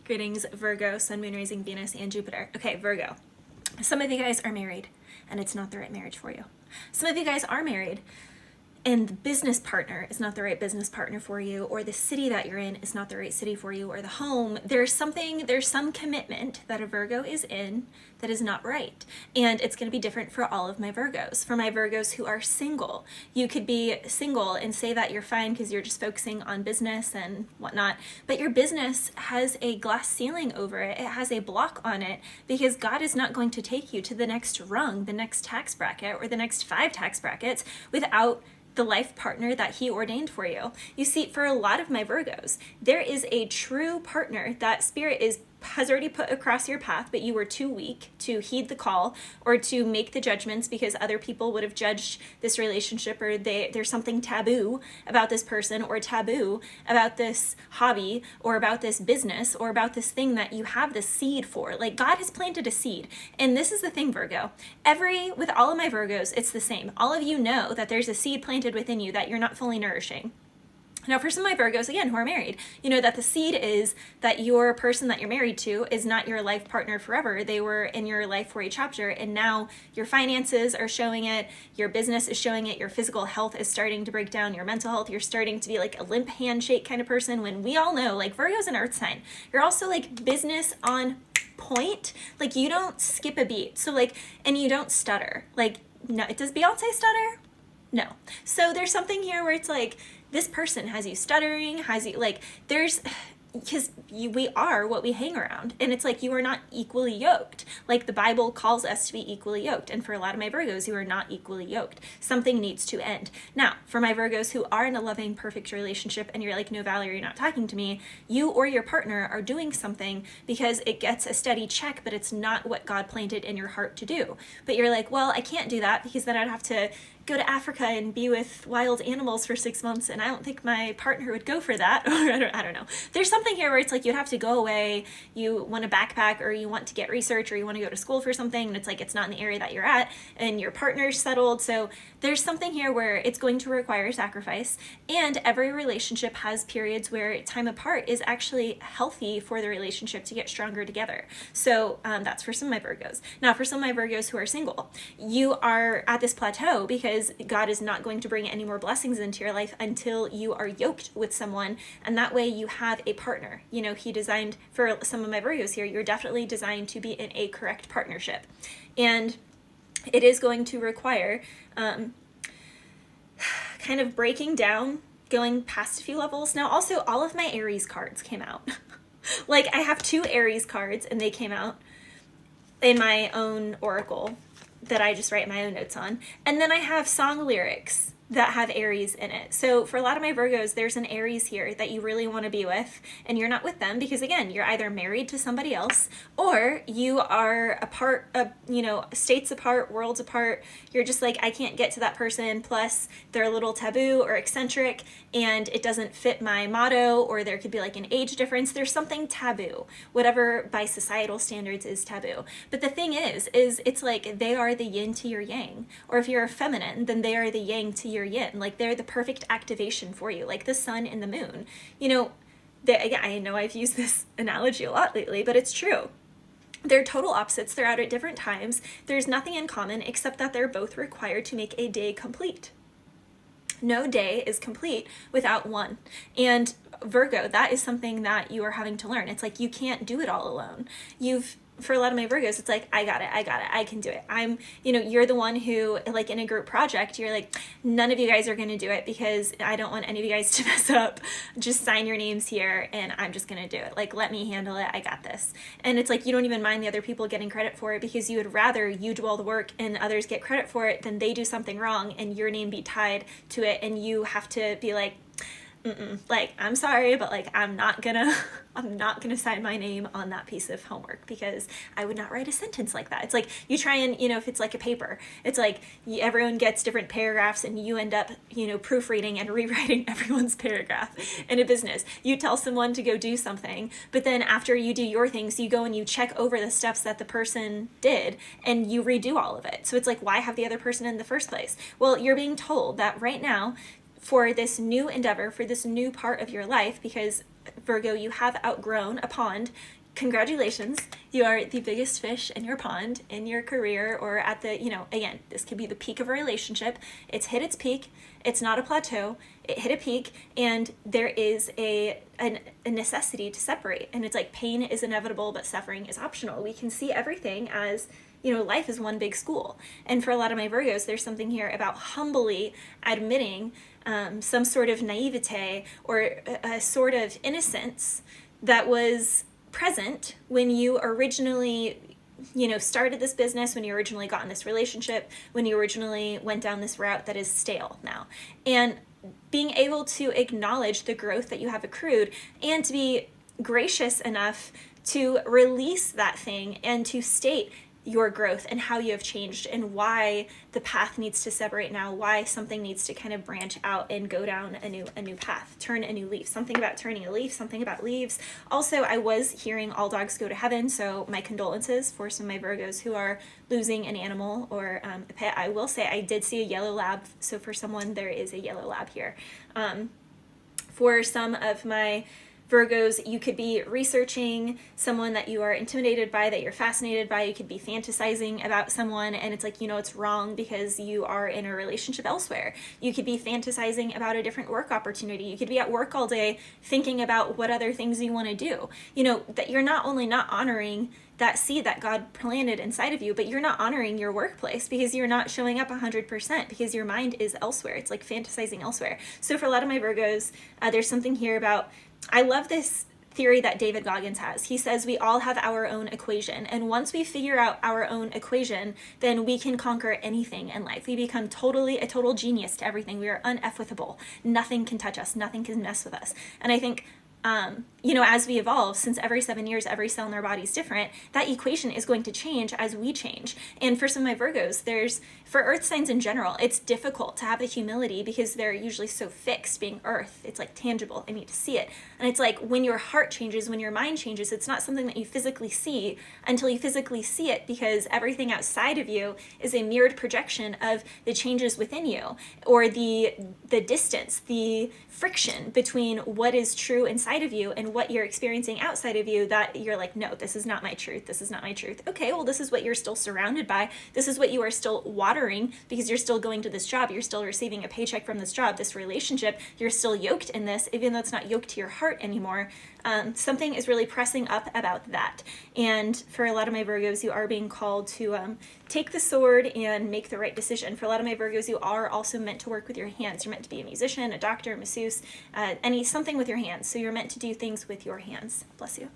Greetings, Virgo, Sun, Moon, Rising, Venus, and Jupiter. Okay, Virgo. Some of you guys are married, and it's not the right marriage for you. Some of you guys are married, and the business partner is not the right business partner for you, or the city that you're in is not the right city for you, or the home. There's some commitment that a Virgo is in that is not right. And it's going to be different for all of my Virgos. For my Virgos who are single, you could be single and say that you're fine because you're just focusing on business and whatnot, but your business has a glass ceiling over it. It has a block on it because God is not going to take you to the next rung, the next tax bracket, or the next 5 tax brackets without the life partner that he ordained for you. You see, for a lot of my Virgos, there is a true partner that Spirit has already put across your path, but you were too weak to heed the call or to make the judgments because other people would have judged this relationship, or there's something taboo about this person, or taboo about this hobby, or about this business, or about this thing that you have the seed for. Like, God has planted a seed. And this is the thing, Virgo. With all of my Virgos, it's the same. All of you know that there's a seed planted within you that you're not fully nourishing. Now, for some of my Virgos, again, who are married, you know that the seed is that your person that you're married to is not your life partner forever. They were in your life for a chapter, and now your finances are showing it, your business is showing it, your physical health is starting to break down, your mental health, you're starting to be like a limp handshake kind of person, when we all know, like, Virgo's an earth sign. You're also like business on point. Like, you don't skip a beat. So like, and you don't stutter. Like, no, does Beyonce stutter? No. So there's something here where it's like, this person has you stuttering, because we are what we hang around. And it's like, you are not equally yoked. Like, the Bible calls us to be equally yoked. And for a lot of my Virgos, you are not equally yoked. Something needs to end. Now, for my Virgos who are in a loving, perfect relationship, and you're like, no, Valerie, you're not talking to me, you or your partner are doing something because it gets a steady check, but it's not what God planted in your heart to do. But you're like, well, I can't do that because then I'd have to go to Africa and be with wild animals for 6 months, and I don't think my partner would go for that. Or I don't know. There's something here where it's like, you'd have to go away, you want to backpack, or you want to get research, or you want to go to school for something, and it's like, it's not in the area that you're at, and your partner's settled. So there's something here where it's going to require sacrifice, and every relationship has periods where time apart is actually healthy for the relationship to get stronger together. So that's for some of my Virgos. Now, for some of my Virgos who are single, you are at this plateau because God is not going to bring any more blessings into your life until you are yoked with someone, and that way you have a partner. You know, he designed, for some of my Virgos here, you're definitely designed to be in a correct partnership. And it is going to require kind of breaking down, going past a few levels. Now, also, all of my Aries cards came out. Like, I have 2 Aries cards, and they came out in my own oracle that I just write my own notes on. And then I have song lyrics that have Aries in it. So for a lot of my Virgos, there's an Aries here that you really want to be with, and you're not with them because, again, you're either married to somebody else, or you are apart, states apart, worlds apart. You're just like, I can't get to that person, plus they're a little taboo or eccentric, and it doesn't fit my motto, or there could be like an age difference. There's something taboo, whatever by societal standards is taboo. But the thing is it's like, they are the yin to your yang, or if you're a feminine, then they are the yang to your yin. Like, they're the perfect activation for you, like the sun and the moon. You know, I know I've used this analogy a lot lately, but it's true. They're total opposites. They're out at different times. There's nothing in common except that they're both required to make a day complete. No day is complete without one. And Virgo, that is something that you are having to learn. It's like, you can't do it all alone. For a lot of my Virgos, it's like, I got it, I can do it. You're the one who, like, in a group project, you're like, none of you guys are going to do it because I don't want any of you guys to mess up. Just sign your names here and I'm just going to do it. Like, let me handle it. I got this. And it's like, you don't even mind the other people getting credit for it because you would rather you do all the work and others get credit for it than they do something wrong and your name be tied to it and you have to be like, like, I'm sorry, but like, I'm not gonna sign my name on that piece of homework because I would not write a sentence like that. It's like, you try and, if it's like a paper, it's like everyone gets different paragraphs and you end up, proofreading and rewriting everyone's paragraph. In a business, you tell someone to go do something, but then after you do your things, you go and you check over the steps that the person did and you redo all of it. So it's like, why have the other person in the first place? Well, you're being told that right now, for this new endeavor, for this new part of your life, because Virgo, you have outgrown a pond. Congratulations, you are the biggest fish in your pond, in your career, or at the, again, this could be the peak of a relationship. It's hit its peak. It's not a plateau. It hit a peak, and there is a necessity to separate. And it's like pain is inevitable, but suffering is optional. We can see everything as, life is one big school. And for a lot of my Virgos, there's something here about humbly admitting some sort of naivete or a sort of innocence that was present when you originally started this business, when you originally got in this relationship, when you originally went down this route that is stale now. And being able to acknowledge the growth that you have accrued and to be gracious enough to release that thing and to state your growth and how you have changed and why the path needs to separate now, why something needs to kind of branch out and go down a new path, turn a new leaf, something about turning a leaf, something about leaves. Also, I was hearing all dogs go to heaven, so my condolences for some of my Virgos who are losing an animal or a pet. I will say I did see a yellow lab, so for someone there is a yellow lab here. For some of my Virgos, you could be researching someone that you are intimidated by, that you're fascinated by. You could be fantasizing about someone and it's like, it's wrong because you are in a relationship elsewhere. You could be fantasizing about a different work opportunity. You could be at work all day thinking about what other things you want to do. That you're not only not honoring that seed that God planted inside of you, but you're not honoring your workplace because you're not showing up 100% because your mind is elsewhere. It's like fantasizing elsewhere. So for a lot of my Virgos, there's something here about, I love this theory that David Goggins has. He says we all have our own equation, and once we figure out our own equation, then we can conquer anything in life. We become a total genius to everything. We are uneffable. Nothing can touch us. Nothing can mess with us. And I think as we evolve, since every 7 years, every cell in our body is different, that equation is going to change as we change. And for some of my Virgos, for earth signs in general, it's difficult to have the humility because they're usually so fixed, being earth. It's like tangible. I need to see it. And it's like when your heart changes, when your mind changes, it's not something that you physically see until you physically see it, because everything outside of you is a mirrored projection of the changes within you, or the distance, the friction between what is true inside of you and what you're experiencing outside of you, that you're like, no, this is not my truth. This is not my truth. Okay, well, this is what you're still surrounded by. This is what you are still watering because you're still going to this job. You're still receiving a paycheck from this job, this relationship. You're still yoked in this, even though it's not yoked to your heart anymore. Something is really pressing up about that. And for a lot of my Virgos, you are being called to take the sword and make the right decision. For a lot of my Virgos, you are also meant to work with your hands. You're meant to be a musician, a doctor, a masseuse, something with your hands. So you're meant to do things with your hands. Bless you.